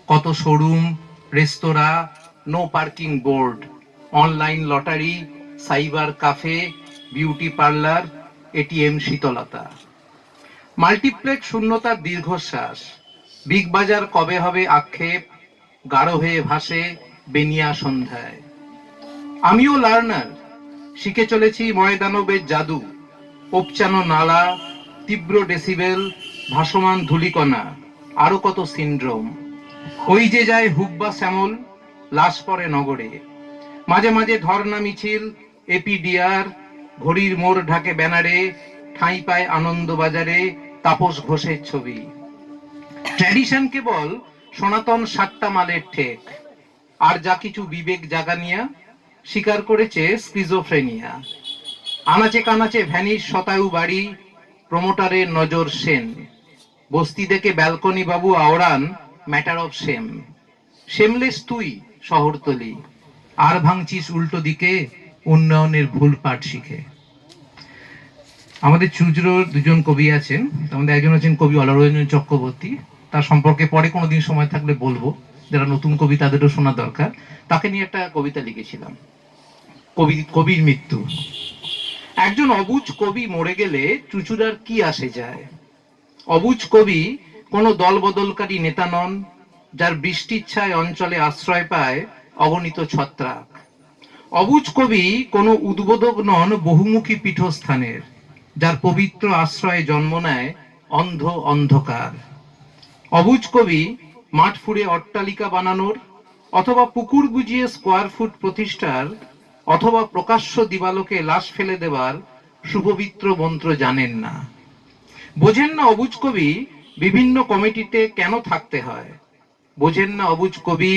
কত শোরুম, রেস্তোরাঁ, no parking board, online lottery, cyber cafe, beauty parlour, ATM শীতলতা। Multiplex শূন্যতার দীর্ঘশ্বাস। বিগ বাজার কবে হবে আক্ষেপ, গাঢ় হয়ে ভাসে বেনিয়া সন্ধ্যায়। আমিও লার্নার, শিখে চলেছি ময়দানবের জাদু, উপচানো নালা, তীব্র ডেসিবেল, ভাসমান ধূলিকণা, আরো কত সিন্ড্রোম। ওই যে যায় হুব্বা শ্যামল, লাশ পড়ে নগরে। মাঝে মাঝে ধর্ণা মিছিল, এপিডিআর, ঘড়ির মোড় ঢাকে ব্যানারে, ঠাঁই পায় আনন্দবাজারে তাপস ঘোষের ছবি। ট্র্যাডিশন কেবল সনাতন সাতটা মালের ঠেক, আর যা কিছু বিবেক জাগানিয়া স্বীকার করেছে স্কিজোফ্রেনিয়া। আনাচে কানাচে ভ্যানিশ শতায়ু বাড়ি, প্রমোটারের নজর সেন। বস্তি দেখে balcony Babu আওড়ান matter of shame. Shameless তুই শহরতলি, আর ভাঙছিস উল্টো দিকে উন্নয়নের ভুল পাঠ শিখে। আমাদের চুঁচুড়োর দুজন কবি আছেন, তার মধ্যে একজন আছেন কবি অলরঞ্জন চক্রবর্তী। তার সম্পর্কে পরে কোনোদিন সময় থাকলে বলবো, যারা নতুন কবি তাদেরও শোনা দরকার। তাকে নিয়ে একটা কবিতা লিখেছিলাম, কবির মৃত্যু। একজন অবুঝ কবি মরে গেলে চুঁচুড়ার কি আসে যায়? অবুঝ কবি কোনো দল বদলকারী নেতা নন, যার বৃষ্টির ছায় অঞ্চলে আশ্রয় পায় অগণিত ছত্রাক। অবুঝ কবি কোনো উদ্বোধক নন বহুমুখী পীঠস্থানের, যার পবিত্র আশ্রয়ে জন্ম নেয় অন্ধ অন্ধকার। অবুঝ কবি মাঠ ফুঁড়ে অট্টালিকা বানানোর, অথবা পুকুর বুঝিয়ে স্কোয়ার ফুট প্রতিষ্ঠার, অথবা প্রকাশ্য দিবালোকে লাশ ফেলে দেবার সুপবিত্র মন্ত্র জানেন না। বোঝেন না অবুঝ কবি বিভিন্ন কমিটিতে কেন থাকতে হয়। বোঝেন না অবুঝ কবি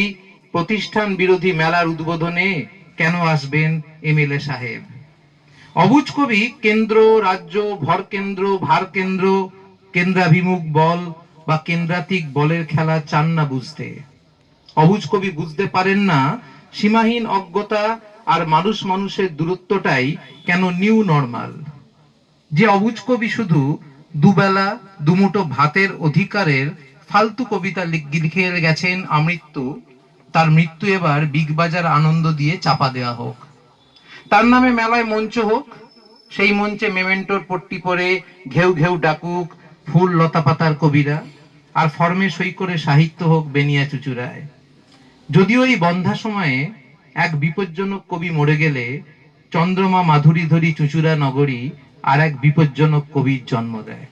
প্রতিষ্ঠান বিরোধী মেলার উদ্বোধনে কেন আসবেন এমএলএ সাহেব। অবুঝ কবি কেন্দ্র রাজ্য ভর কেন্দ্র ভার কেন্দ্র, কেন্দ্রাভিমুখ বল বা কেন্দ্রাতিক বলের খেলা চান না বুঝতে। অবুঝ কবি বুঝতে পারেন না সীমাহীন অজ্ঞতা আর মানুষ মানুষের দূরত্বটাই কেন নিউ নর্মাল। যে অবুঝ কবি শুধু দুবেলা দুমুঠো ভাতের অধিকারের ফালতু কবিতা লিখে গেছেন আমৃত্যু, তার মৃত্যু এবার বিগ বাজার আনন্দ দিয়ে চাপা দেওয়া হোক। তার নামে মেলায় মঞ্চ হোক, সেই মঞ্চে মেমেন্টোর পট্টি পরে ঘেউ ঘেউ ডাকুক ফুল লতা পাতার কবিরা, আর ফর্মে সই করে সাহিত্য হোক বেনিয়া চুচুড়ায়। যদিও এই বন্ধা সময়ে এক বিপজ্জনক কবি মরে গেলে চন্দ্রমা মাধুরী ধরি চুচুড়া নগরী আর এক বিপজ্জনক কবির জন্ম দেয়।